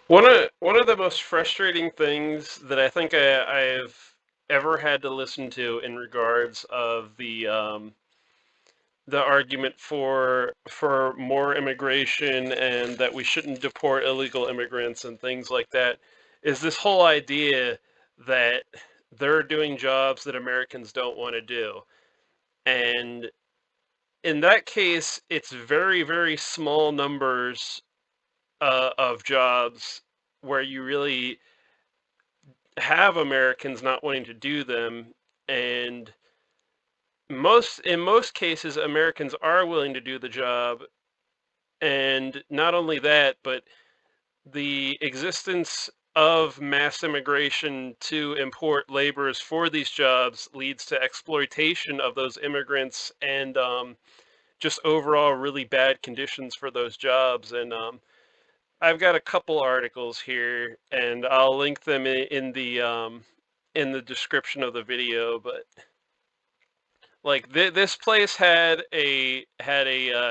One of the most frustrating things that I think I've ever had to listen to in regards of the argument for more immigration and that we shouldn't deport illegal immigrants and things like that is this whole idea that they're doing jobs that Americans don't want to do. And in that case, it's very, very small numbers of jobs where you really have Americans not wanting to do them, and in most cases Americans are willing to do the job, and not only that, but the existence of mass immigration to import laborers for these jobs leads to exploitation of those immigrants and just overall really bad conditions for those jobs. And I've got a couple articles here, and I'll link them in the description of the video. But like this place had a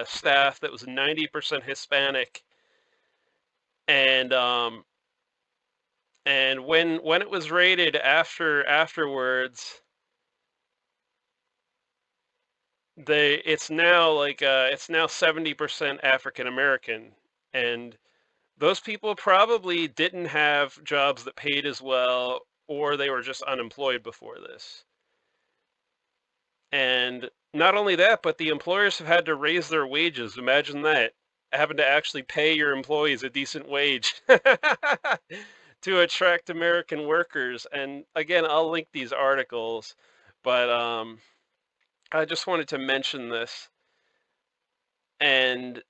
staff that was 90% Hispanic, and when it was rated afterwards, it's now 70% African American, and those people probably didn't have jobs that paid as well, or they were just unemployed before this. And not only that, but the employers have had to raise their wages. Imagine that, having to actually pay your employees a decent wage to attract American workers. And again, I'll link these articles, but I just wanted to mention this. And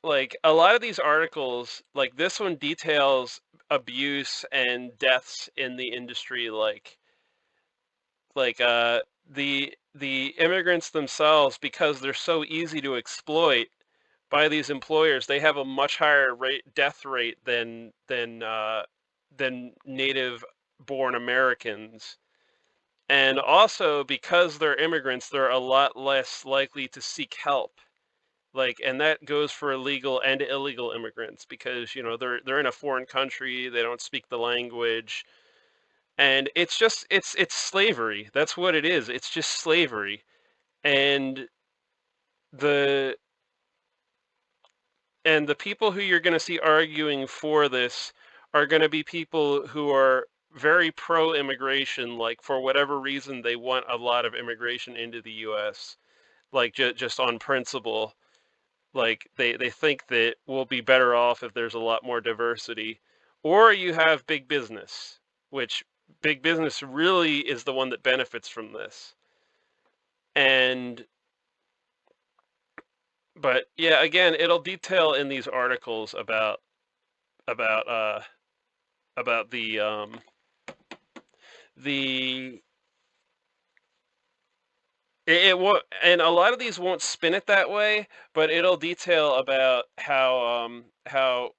like a lot of these articles, like this one details abuse and deaths in the industry, like the immigrants themselves, because they're so easy to exploit by these employers. They have a much higher death rate than native born Americans. And also because they're immigrants, they're a lot less likely to seek help. Like, and that goes for legal and illegal immigrants, because they're in a foreign country, they don't speak the language, and it's slavery. That's what it is. It's just slavery. And the and the people who you're going to see arguing for this are going to be people who are very pro immigration, like for whatever reason they want a lot of immigration into the US, like just on principle. Like they think that we'll be better off if there's a lot more diversity. Or you have big business, which big business really is the one that benefits from this. And but yeah, again, it'll detail in these articles about uh about the it won't, and a lot of these won't spin it that way, but it'll detail about how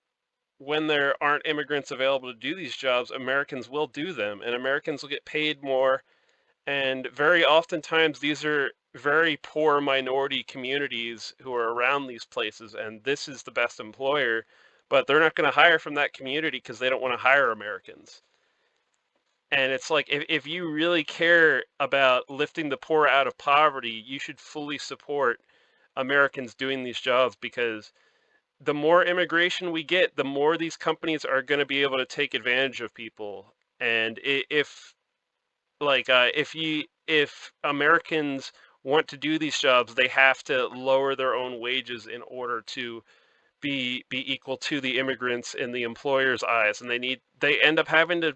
when there aren't immigrants available to do these jobs, Americans will do them, and Americans will get paid more. And very oftentimes, these are very poor minority communities who are around these places, and this is the best employer, but they're not going to hire from that community because they don't want to hire Americans. And it's like, if you really care about lifting the poor out of poverty, you should fully support Americans doing these jobs, because the more immigration we get, the more these companies are going to be able to take advantage of people. And if Americans want to do these jobs, they have to lower their own wages in order to be equal to the immigrants in the employer's eyes, and they end up having to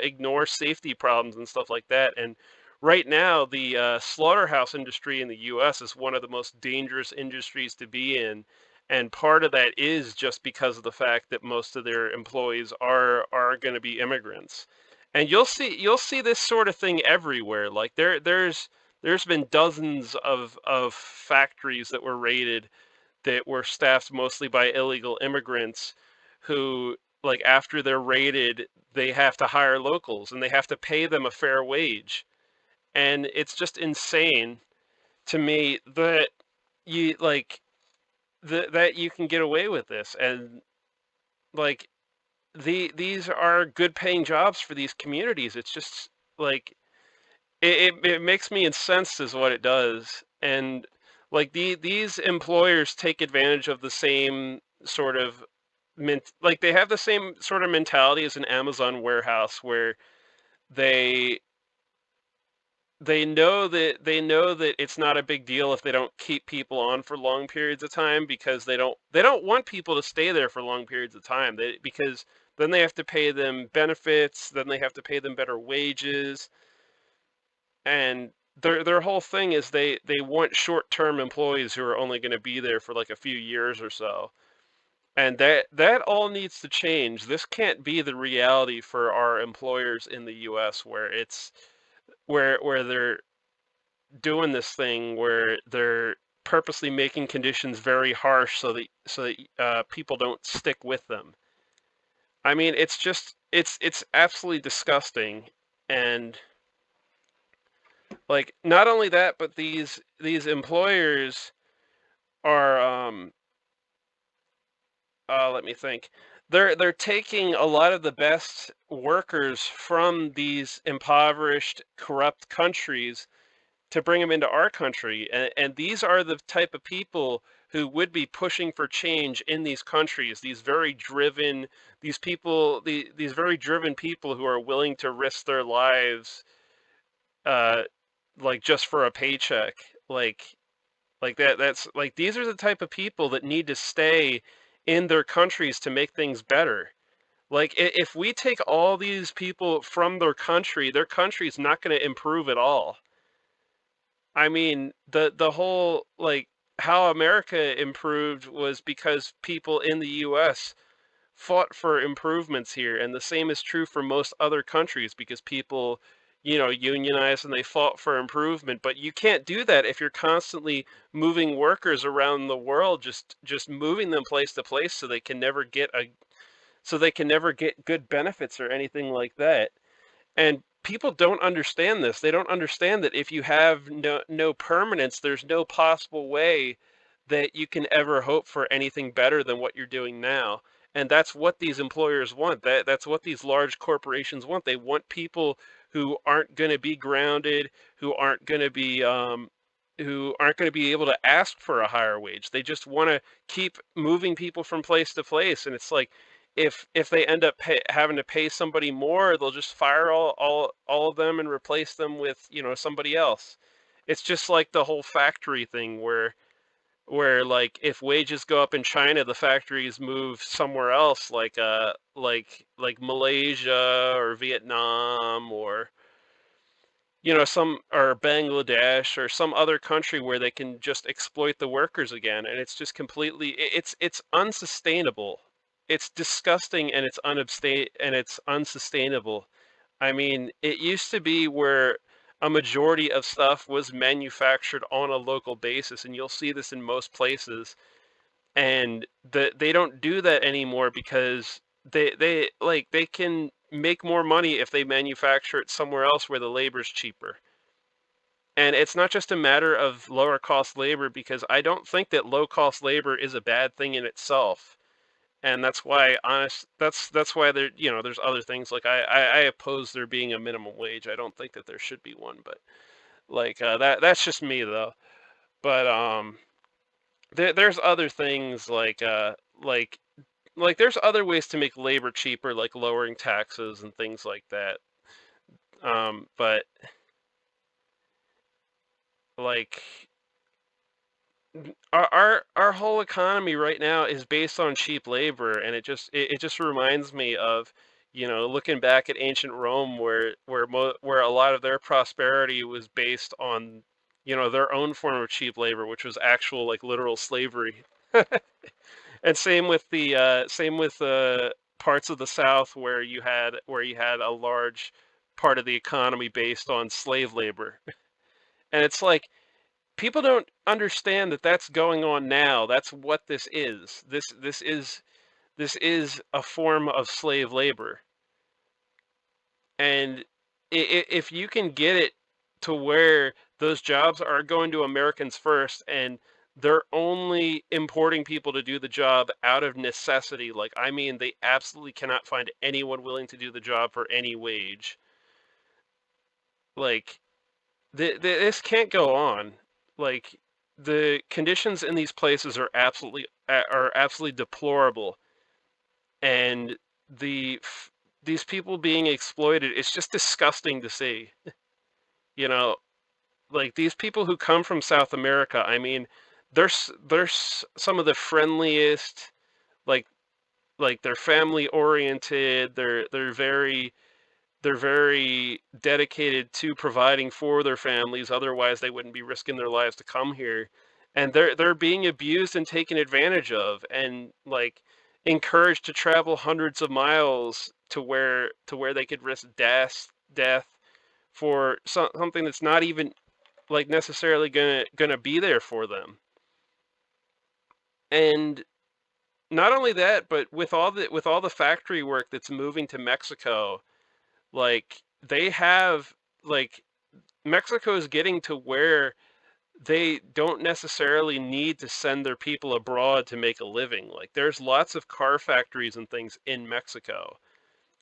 ignore safety problems and stuff like that. And right now, the slaughterhouse industry in the U.S. is one of the most dangerous industries to be in, and part of that is just because of the fact that most of their employees are going to be immigrants. And you'll see this sort of thing everywhere. Like there's been dozens of factories that were raided that were staffed mostly by illegal immigrants who, like, after they're raided, they have to hire locals and they have to pay them a fair wage. And it's just insane to me you like that you can get away with this. And like these are good paying jobs for these communities. It's just like it makes me incensed is what it does. And like these employers take advantage of the same sort of like they have the same sort of mentality as an Amazon warehouse where they they know that it's not a big deal if they don't keep people on for long periods of time because they don't want people to stay there for long periods of time. Because then they have to pay them benefits, then they have to pay them better wages, and their whole thing is they want short-term employees who are only going to be there for like a few years or so. And that all needs to change. This can't be the reality for our employers in the US where it's where they're doing this thing where they're purposely making conditions very harsh so that people don't stick with them. I mean, it's just it's absolutely disgusting, and like not only that, but these employers are let me think. They're taking a lot of the best workers from these impoverished, corrupt countries to bring them into our country. And these are the type of people who would be pushing for change in these countries. These very driven, these people, these very driven people who are willing to risk their lives, uh, like just for a paycheck. Like that's like these are the type of people that need to stay in their countries to make things better. Like if we take all these people from their country's not going to improve at all. I mean, the whole like how America improved was because people in the US fought for improvements here, and the same is true for most other countries because people, unionized and they fought for improvement. But you can't do that if you're constantly moving workers around the world, just moving them place to place so they can never get good benefits or anything like that. And people don't understand this. They don't understand that if you have no permanence, there's no possible way that you can ever hope for anything better than what you're doing now. And that's what these employers want. That's what these large corporations want. They want people who aren't going to be grounded, who aren't going to be able to ask for a higher wage. They just want to keep moving people from place to place. And it's like if they end up having to pay somebody more, they'll just fire all of them and replace them with, somebody else. It's just like the whole factory thing where like if wages go up in China, the factories move somewhere else, like Malaysia or Vietnam or some or Bangladesh or some other country where they can just exploit the workers again, and it's just completely it's unsustainable. It's disgusting and it's unsustainable. I mean, it used to be where a majority of stuff was manufactured on a local basis, and you'll see this in most places. And they don't do that anymore because they can make more money if they manufacture it somewhere else where the labor's cheaper. And it's not just a matter of lower cost labor because I don't think that low cost labor is a bad thing in itself. And that's why that's why there's other things like I oppose there being a minimum wage. I don't think that there should be one, but like that's just me though. But there's other things like there's other ways to make labor cheaper, like lowering taxes and things like that. But like our whole economy right now is based on cheap labor, and it just reminds me of, looking back at ancient Rome, where a lot of their prosperity was based on, their own form of cheap labor, which was actual like literal slavery. And same with parts of the South where you had a large part of the economy based on slave labor. And it's like people don't understand that that's going on now. That's what this is. This is a form of slave labor. And if you can get it to where those jobs are going to Americans first, and they're only importing people to do the job out of necessity. Like, I mean, they absolutely cannot find anyone willing to do the job for any wage. Like, this can't go on. Like, the conditions in these places are absolutely deplorable, and the these people being exploited, it's just disgusting to see. You know, like these people who come from South America, I mean, they're some of the friendliest, like they're family oriented, they're very dedicated to providing for their families, otherwise they wouldn't be risking their lives to come here. And they're being abused and taken advantage of, and like encouraged to travel hundreds of miles to where they could risk death for something that's not even like necessarily gonna be there for them. And not only that, but with all the factory work that's moving to Mexico, like they have like Mexico is getting to where they don't necessarily need to send their people abroad to make a living. Like there's lots of car factories and things in Mexico.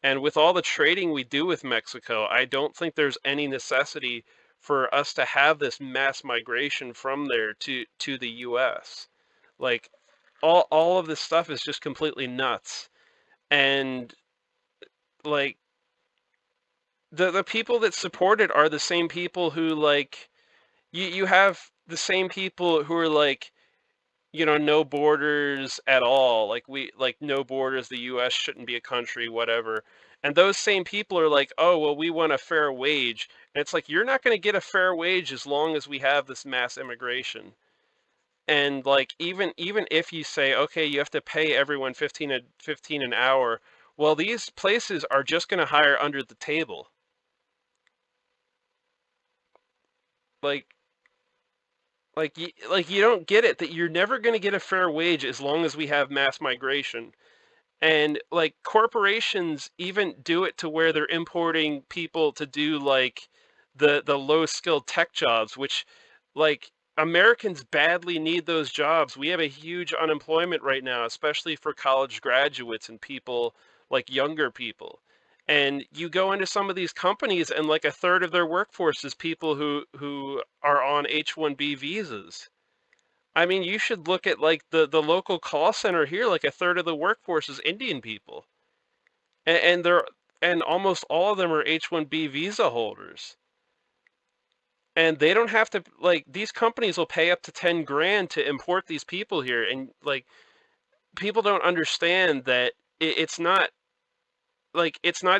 And with all the trading we do with Mexico, I don't think there's any necessity for us to have this mass migration from there to the US. Like all of this stuff is just completely nuts. And like the people that support it are the same people who like you have the same people who are like, no borders at all. Like no borders, the US shouldn't be a country, whatever. And those same people are like, "Oh, well, we want a fair wage." And it's like you're not going to get a fair wage as long as we have this mass immigration. And like even if you say, "Okay, you have to pay everyone 15 an hour." Well, these places are just going to hire under the table. Like you don't get it that you're never going to get a fair wage as long as we have mass migration. And like corporations even do it to where they're importing people to do like the low skilled tech jobs, which like Americans badly need those jobs. We have a huge unemployment right now, especially for college graduates and people like younger people. And you go into some of these companies and like a third of their workforce is people who are on H-1B visas. I mean, you should look at like the local call center here. Like a third of the workforce is Indian people, and they're and almost all of them are H-1B visa holders, and they don't have to like these companies will pay up to 10 grand to import these people here, and like people don't understand that it's not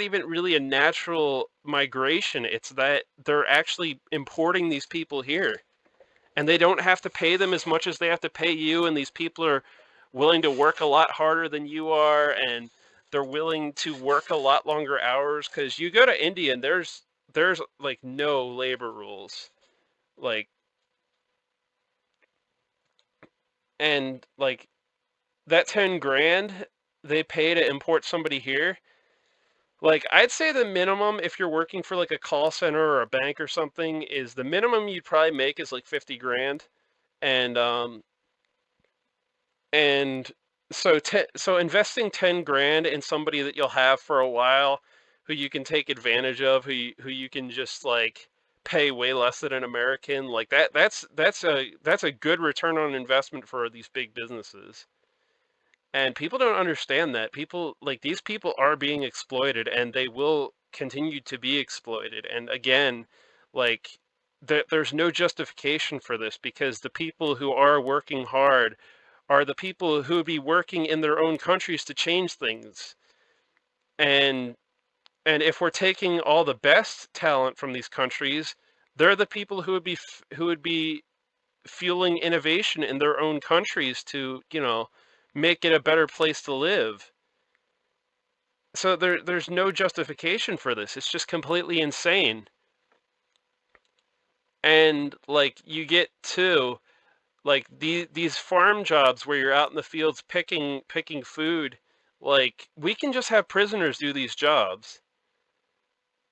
even really a natural migration. It's that they're actually importing these people here, and they don't have to pay them as much as they have to pay you, and these people are willing to work a lot harder than you are, and they're willing to work a lot longer hours because you go to India and there's like no labor rules. Like, and like that 10 grand they pay to import somebody here, like I'd say the minimum if you're working for like a call center or a bank or something is the minimum you'd probably make is like 50 grand. And so investing 10 grand in somebody that you'll have for a while, who you can take advantage of, who you can just like pay way less than an American, like that's a good return on investment for these big businesses. And people don't understand that. People like these people are being exploited, and they will continue to be exploited. And again, like there's no justification for this because the people who are working hard are the people who would be working in their own countries to change things. And if we're taking all the best talent from these countries, they're the people who would be fueling innovation in their own countries to, make it a better place to live. So there's no justification for this. It's just completely insane. And like you get to like these farm jobs where you're out in the fields picking food, like we can just have prisoners do these jobs.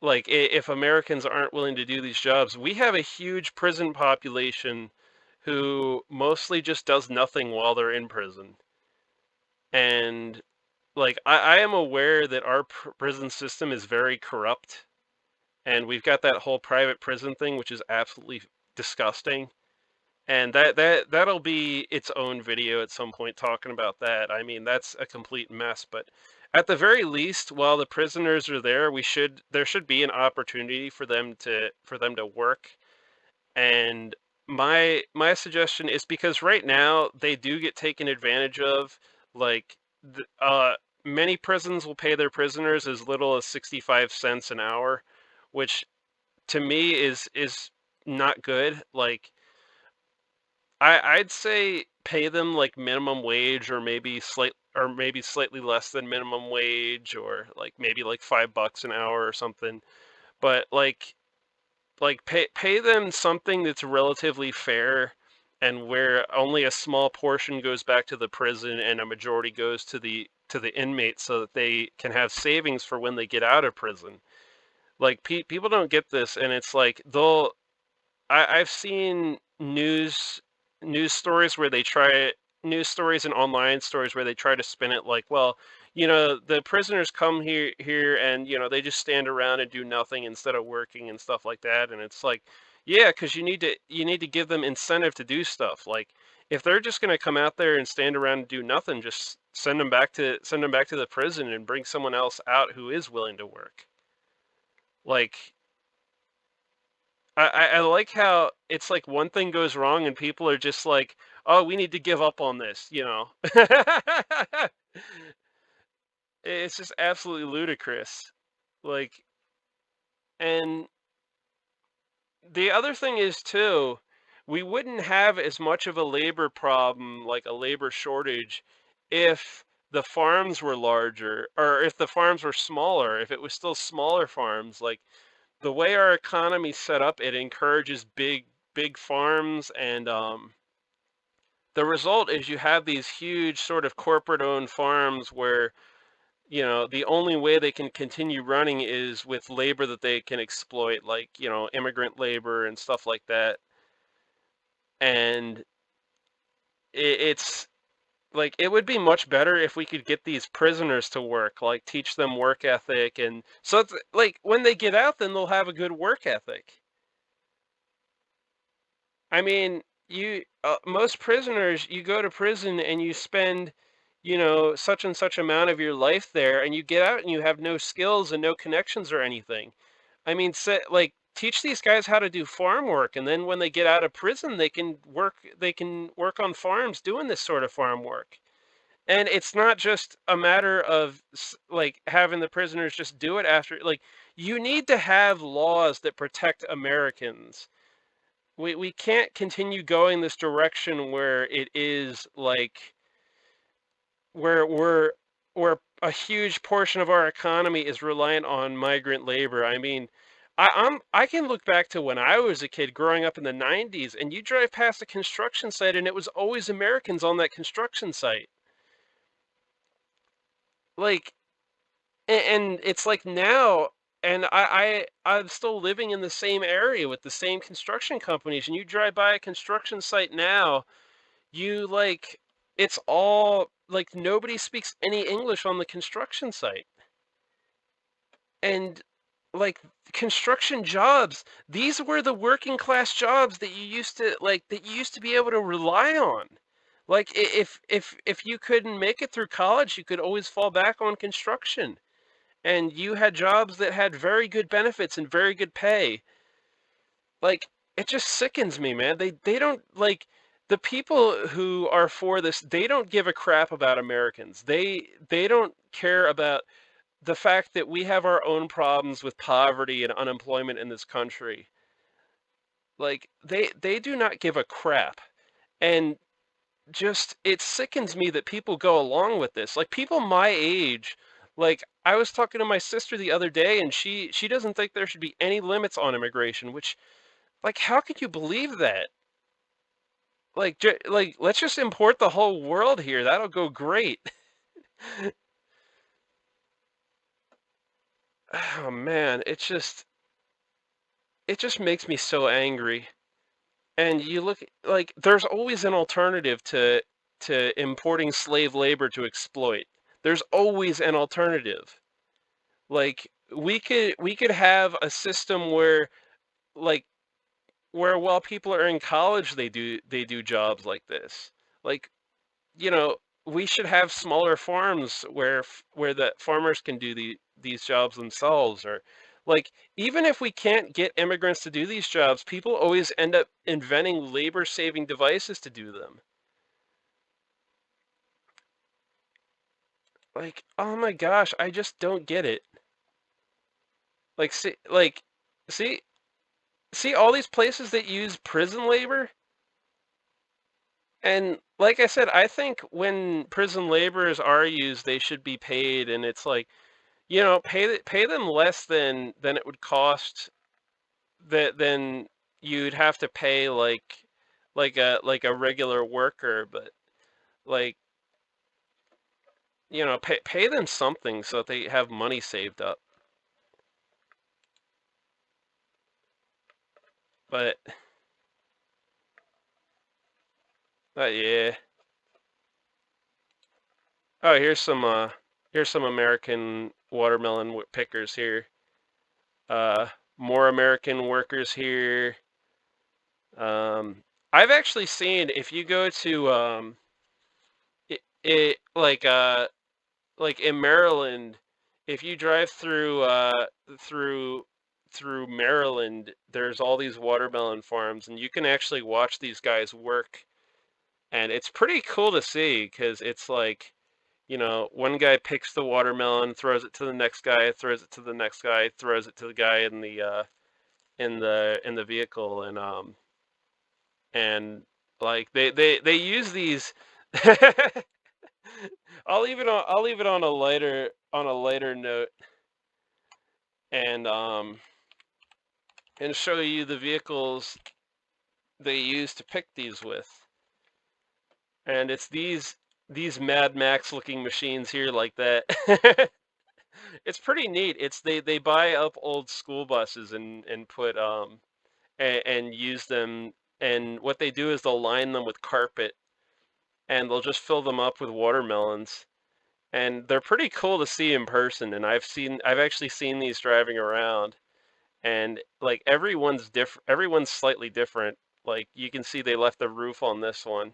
Like if Americans aren't willing to do these jobs, we have a huge prison population who mostly just does nothing while they're in prison. And like I am aware that our prison system is very corrupt, and we've got that whole private prison thing, which is absolutely disgusting. And that'll be its own video at some point talking about that. I mean, that's a complete mess, but at the very least, while the prisoners are there, there should be an opportunity for them to work. And my suggestion is, because right now they do get taken advantage of. Like many prisons will pay their prisoners as little as 65 cents an hour, which to me is not good. Like I'd say pay them like minimum wage, or maybe slightly less than minimum wage, or like maybe like $5 an hour or something. But like pay them something that's relatively fair, and where only a small portion goes back to the prison and a majority goes to the inmates, so that they can have savings for when they get out of prison. Like people don't get this, and it's like I've seen news stories where they try news stories and online stories where they try to spin it like, well, the prisoners come here and they just stand around and do nothing instead of working and stuff like that. And it's like, yeah, because you need to give them incentive to do stuff. Like if they're just going to come out there and stand around and do nothing, just send them back to the prison and bring someone else out who is willing to work. Like I like how it's like one thing goes wrong and people are just like, oh, we need to give up on this. It's just absolutely ludicrous. Like, and the other thing is too, we wouldn't have as much of a labor problem, like a labor shortage, if the farms were larger, or if the farms were smaller, if it was still smaller farms. Like the way our economy's set up, it encourages big farms, and the result is you have these huge sort of corporate owned farms where the only way they can continue running is with labor that they can exploit, like immigrant labor and stuff like that. And it's like it would be much better if we could get these prisoners to work, like teach them work ethic, and so it's like when they get out, then they'll have a good work ethic. I mean, most prisoners, you go to prison and you spend, such and such amount of your life there, and you get out and you have no skills and no connections or anything. I mean, like teach these guys how to do farm work, and then when they get out of prison, they can work on farms doing this sort of farm work. And it's not just a matter of like having the prisoners just do it after. Like you need to have laws that protect Americans. We can't continue going this direction where it is like where a huge portion of our economy is reliant on migrant labor. I mean, I can look back to when I was a kid growing up in the 90s, and you drive past a construction site and it was always Americans on that construction site. Like and it's like now, and I'm still living in the same area with the same construction companies, and you drive by a construction site now, you like it's all like nobody speaks any English on the construction site. And like construction jobs, these were the working class jobs that you used to be able to rely on. Like if you couldn't make it through college, you could always fall back on construction, and you had jobs that had very good benefits and very good pay. Like it just sickens me, man. They don't like the people who are for this, they don't give a crap about Americans. They don't care about the fact that we have our own problems with poverty and unemployment in this country. Like they do not give a crap. And just it sickens me that people go along with this. Like people my age, like I was talking to my sister the other day, and she doesn't think there should be any limits on immigration, which like how could you believe that? Like like let's just import the whole world here. That'll go great. Oh man, it just makes me so angry. And you look like there's always an alternative to importing slave labor to exploit. There's always an alternative. Like we could have a system where like where while people are in college they do jobs like this. Like, you know, we should have smaller farms where the farmers can do these jobs themselves, or like even if we can't get immigrants to do these jobs, people always end up inventing labor-saving devices to do them. Like, oh my gosh, I just don't get it. Like, see, see all these places that use prison labor? And like I said, I think when prison laborers are used, they should be paid, and it's like, pay them less than it would cost that than you'd have to pay like a regular worker, but like, pay them something so that they have money saved up. But yeah. Oh, here's some American watermelon pickers here. More American workers here. I've actually seen if you go to it like in Maryland, if you drive through through Maryland, there's all these watermelon farms, and you can actually watch these guys work, and it's pretty cool to see because it's like, one guy picks the watermelon, throws it to the next guy, throws it to the next guy, throws it to the guy in the vehicle, and like they use these. I'll leave it on a lighter note, and show you the vehicles they use to pick these with. And it's these Mad Max looking machines here like that. It's pretty neat. They buy up old school buses and put and use them, and what they do is they'll line them with carpet, and they'll just fill them up with watermelons. And they're pretty cool to see in person, and I've actually seen these driving around, and like everyone's slightly different. Like you can see they left the roof on this one,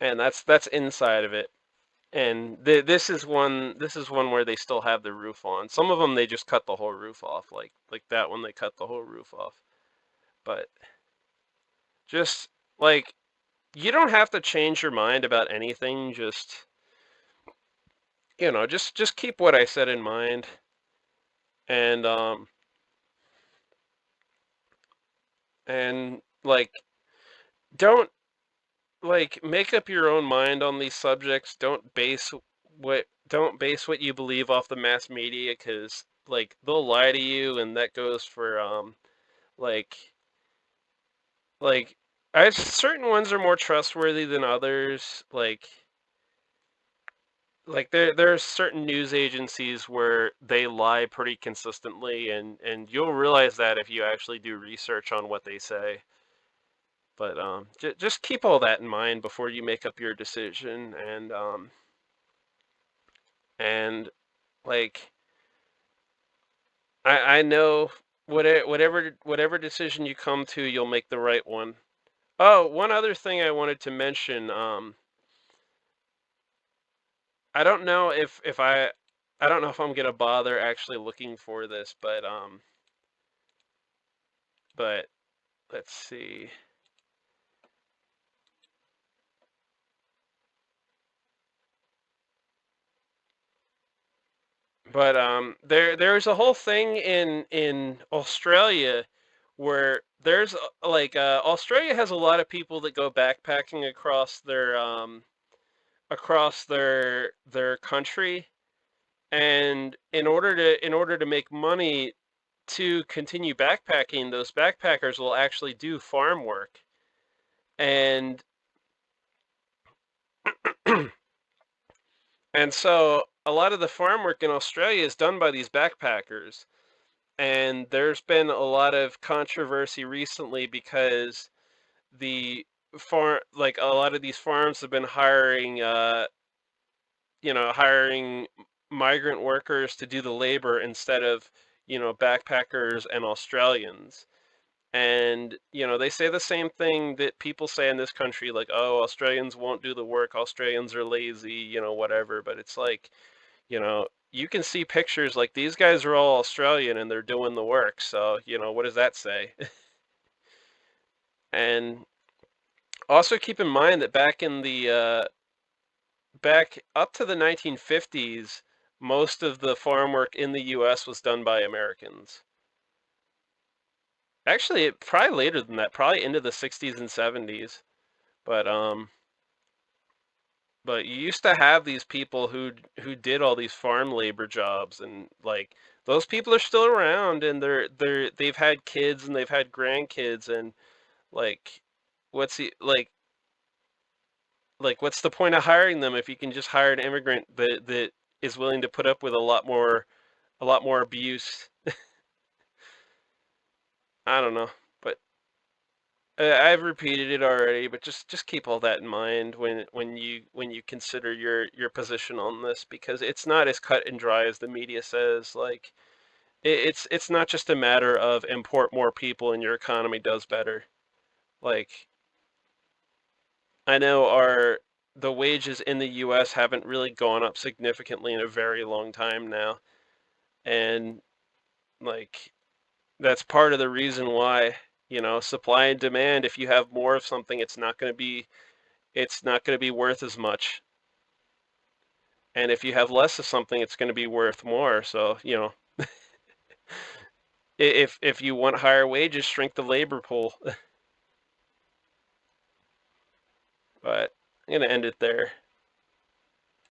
and that's inside of it. And this is one where they still have the roof on. Some of them they just cut the whole roof off, like that one they cut the whole roof off. But just like, you don't have to change your mind about anything. Just, just keep what I said in mind, and like, don't like make up your own mind on these subjects. Don't base what you believe off the mass media, because like they'll lie to you, and that goes for like like I certain ones are more trustworthy than others. Like there's certain news agencies where they lie pretty consistently, and you'll realize that if you actually do research on what they say. But just keep all that in mind before you make up your decision, and like, I know whatever decision you come to, you'll make the right one. Oh, one other thing I wanted to mention. I don't know if I don't know if I'm gonna bother actually looking for this, but let's see. But there's a whole thing in Australia where there's Australia has a lot of people that go backpacking across their country, and in order to make money to continue backpacking, those backpackers will actually do farm work. And and so a lot of the farm work in Australia is done by these backpackers. And there's been a lot of controversy recently because the like a lot of these farms have been hiring migrant workers to do the labor instead of, backpackers and Australians. And, they say the same thing that people say in this country, like, oh, Australians won't do the work, Australians are lazy, whatever. But it's like, you can see pictures like these guys are all Australian and they're doing the work. So, what does that say? And also keep in mind that back up to the 1950s, most of the farm work in the US was done by Americans. Actually, probably later than that, probably into the 60s and 70s. But but you used to have these people who did all these farm labor jobs, and like those people are still around, and they've had kids and they've had grandkids. And like what's the what's the point of hiring them if you can just hire an immigrant that is willing to put up with a lot more abuse? I don't know, but I've repeated it already, but just keep all that in mind when you consider your position on this, because it's not as cut and dry as the media says. Like it's not just a matter of import more people and your economy does better. Like I know the wages in the US haven't really gone up significantly in a very long time now, and like that's part of the reason why, supply and demand, if you have more of something, it's not going to be worth as much. And if you have less of something, it's going to be worth more. So, if you want higher wages, shrink the labor pool. But I'm going to end it there.